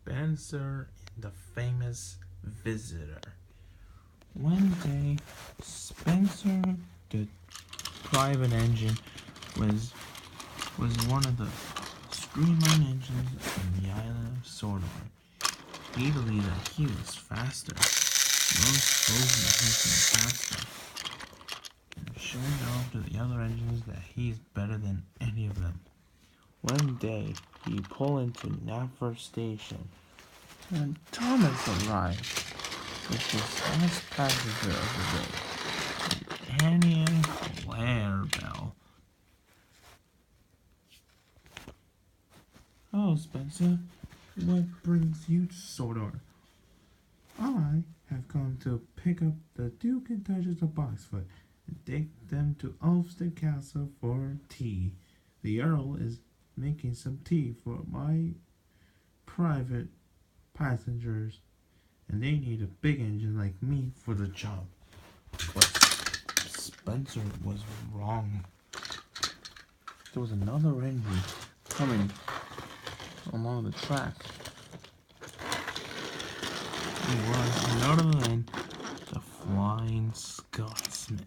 Spencer and the Famous Visitor. One day, Spencer, the private engine, was one of the streamline engines on the island of Sodor. He believed that he was faster. Most believe that he's been faster, and showing off to the other engines that he's better than any of them. One day, he pulled into Naffer Station, and Thomas arrived with his last passenger of the day, Annie and Claire Bell. "Oh, Spencer, what brings you to Sodor?" "I have come to pick up the Duke and Duchess of Boxfoot and take them to Ulfstead Castle for tea. The Earl is making some tea for my private passengers, and they need a big engine like me for the job." But Spencer was wrong. There was another engine coming along the track. It was none other than the Flying Scotsman.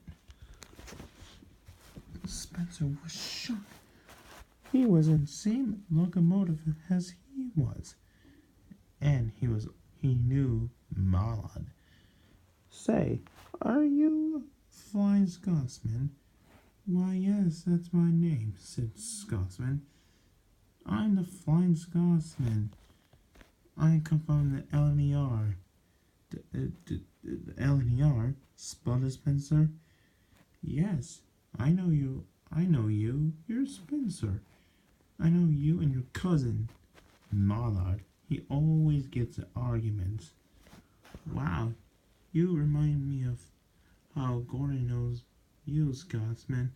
Spencer was shocked. He was in the same locomotive as he was, and he knew Mallard. "Say, are you Flying Scotsman?" "Why, yes, that's my name," said Scotsman. "I'm the Flying Scotsman. I come from the LNER. The LNER? Sputtered Spencer. "Yes, I know you. You're Spencer. I know you and your cousin, Mallard. He always gets in arguments." "Wow, you remind me of how Gordon knows you, Scotsman.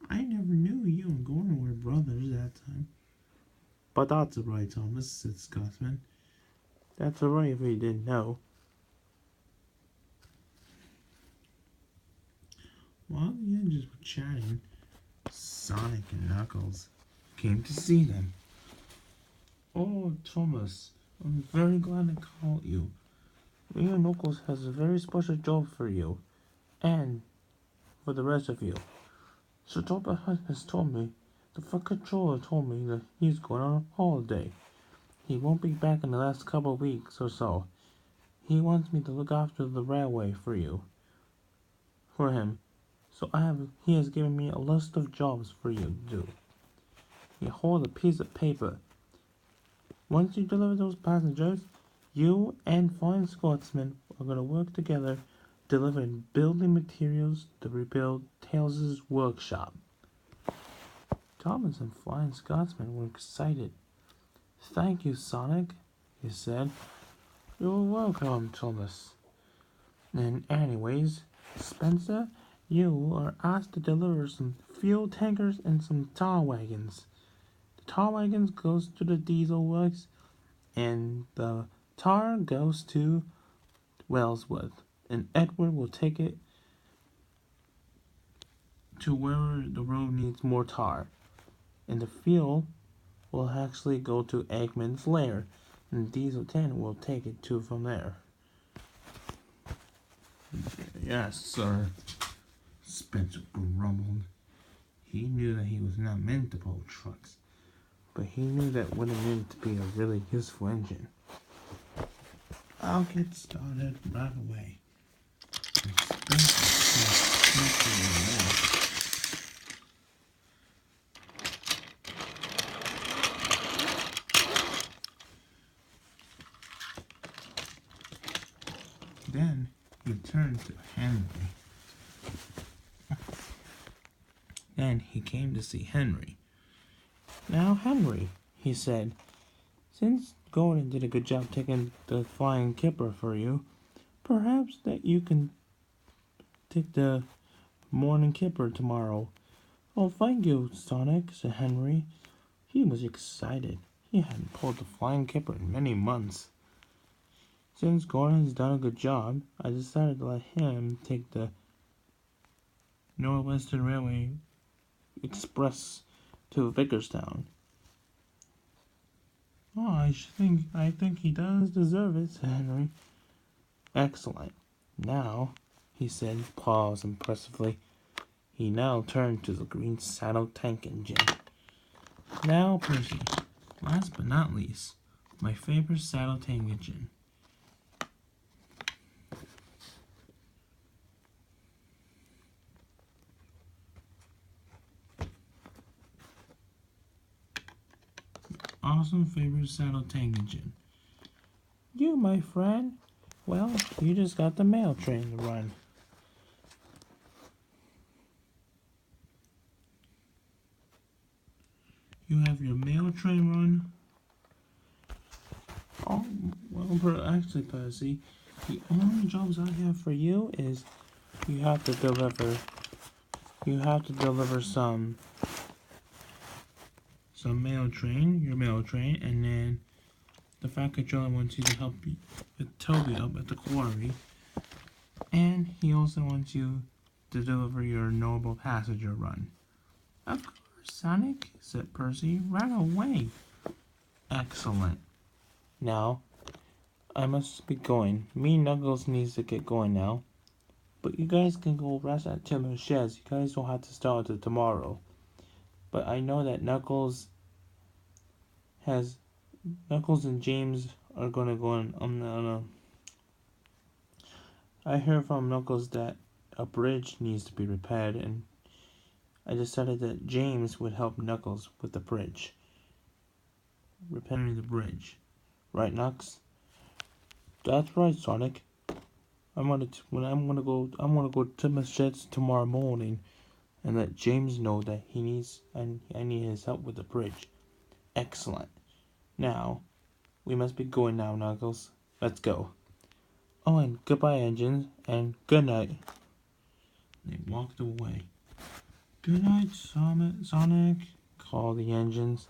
I never knew you and Gordon were brothers that time." "But that's all right, Thomas," said Scotsman. "That's all right if you didn't know." While the engines were chatting, Sonic and Knuckles came to see them. "Oh, Thomas, I'm very glad to call you. Me and Knuckles has a very special job for you, and for the rest of you. Sodor has told me, the Foot Controller told me that he's going on a holiday. He won't be back in the last couple of weeks or so. He wants me to look after the railway for him. So he has given me a list of jobs for you to do." He held a piece of paper. "Once you deliver those passengers, you and Flying Scotsman are going to work together delivering building materials to rebuild Tails' workshop." Thomas and Flying Scotsman were excited. "Thank you, Sonic," he said. "You're welcome, Thomas. And anyways, Spencer, you are asked to deliver some fuel tankers and some tar wagons. The tar wagons goes to the diesel works, and the tar goes to Wellsworth, and Edward will take it to wherever the road needs more tar. And the fuel will actually go to Eggman's lair, and Diesel 10 will take it to from there." "Yes, sir," Spencer grumbled. He knew that he was not meant to pull trucks, but he knew that would have meant to be a really useful engine. "I'll get started right away." And Spencer started Then he turned to Henry. Then he came to see Henry. "Now, Henry," he said, "since Gordon did a good job taking the Flying Kipper for you, perhaps that you can take the Morning Kipper tomorrow." "Oh, thank you, Sonic," said Henry. He was excited. He hadn't pulled the Flying Kipper in many months. "Since Gordon has done a good job, I decided to let him take the Northwestern Railway Express to Vicarstown." Oh, I think he does deserve it, said Henry. Excellent. Now, he said, pause impressively. He now turned to the green saddle tank engine. Now, Percy, last but not least, my favorite saddle tank engine. Awesome favorite saddle tank engine. You, my friend? Well, you just got the mail train to run. You have your mail train run? Oh, well, actually, Percy, the only jobs I have for you is you have to deliver some your mail train, and then the Fat Controller wants you to help with Toby up at the quarry, and he also wants you to deliver your normal passenger run. Of course, Sonic, said Percy, right away. Excellent. Now, I must be going. Me and Knuckles needs to get going now. But you guys can go rest at Timber's sheds. You guys don't have to start until tomorrow. But I know that Knuckles and James are gonna go on I heard from Knuckles that a bridge needs to be repaired, and I decided that James would help Knuckles with the bridge. Repairing the bridge. Right, Knux? That's right, Sonic. I'm gonna go to my sheds tomorrow morning and let James know that I need his help with the bridge. Excellent. Now, we must be going now, Knuckles. Let's go. Oh, and goodbye, engines, and good night. They walked away. Good night, Sonic, called the engines.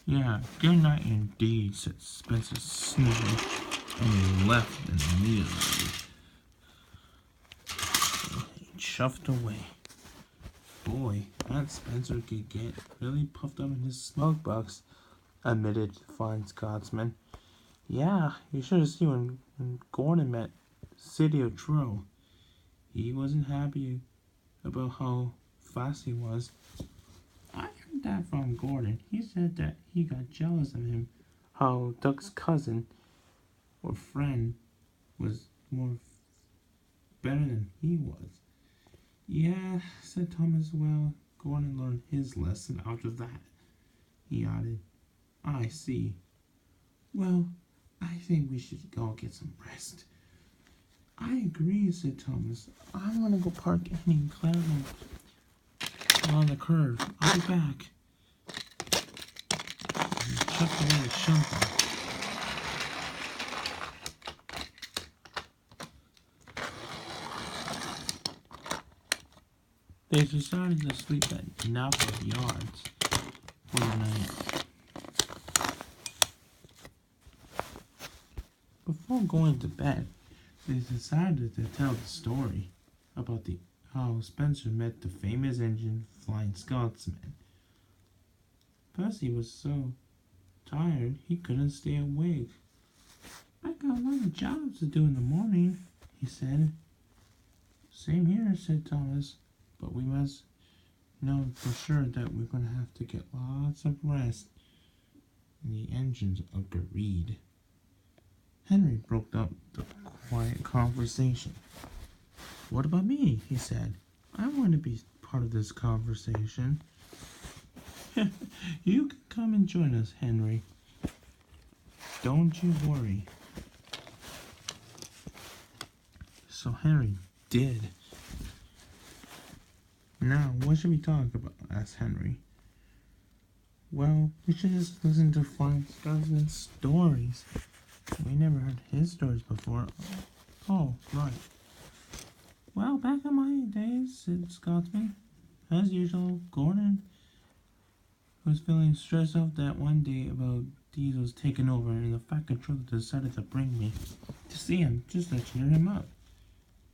Yeah, good night indeed, said Spencer sneezing, and he left immediately. He chuffed away. Boy, that Spencer could get really puffed up in his smoke box, admitted the fine Scotsman. Yeah, you should have seen when Gordon met City of Tro. He wasn't happy about how fast he was. I heard that from Gordon. He said that he got jealous of him, how Duck's cousin or friend was better than he was. Yeah, said Thomas. Well, Gordon learned his lesson after that. He added, I see. Well, I think we should all get some rest. I agree, said Thomas. I want to go park Annie and Claremont on the curve. I'll be back. He chucked away the shovel. They decided to sleep at Napa Yards for the night. Before going to bed, they decided to tell the story about how Spencer met the famous engine Flying Scotsman. Percy was so tired he couldn't stay awake. I got a lot of jobs to do in the morning, he said. Same here, said Thomas, but we must know for sure that we're going to have to get lots of rest. And the engines agreed. Henry broke up the quiet conversation. What about me? He said. I want to be part of this conversation. You can come and join us, Henry. Don't you worry. So Henry did. Now, what should we talk about? Asked Henry. Well, we should just listen to Flying Scotsman's stories. We never heard his stories before. Oh, right. Well, back in my days, said Scotsman. As usual, Gordon was feeling stressed out that one day about Diesel's taking over, and the Fat Controller decided to bring me to see him just to cheer him up.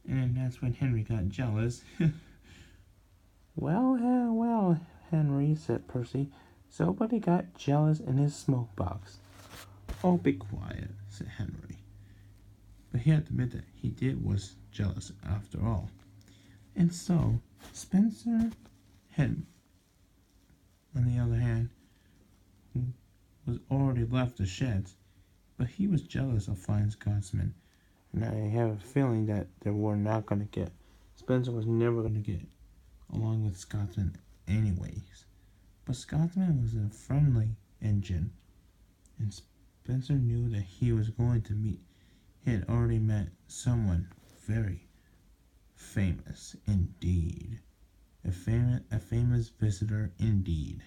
And that's when Henry got jealous. Well, Henry, said Percy, Somebody got jealous in his smoke box. Oh, be quiet, said Henry. But he had to admit that he was jealous after all. And so, Spencer had, on the other hand, was already left the sheds, but he was jealous of Fine Scotsman. And I have a feeling that they were not going to get, Spencer was never going to get along with Scotsman anyways. But Scotsman was a friendly engine, and Spencer knew that he was going to meet, he had already met someone very famous indeed. A famous visitor indeed.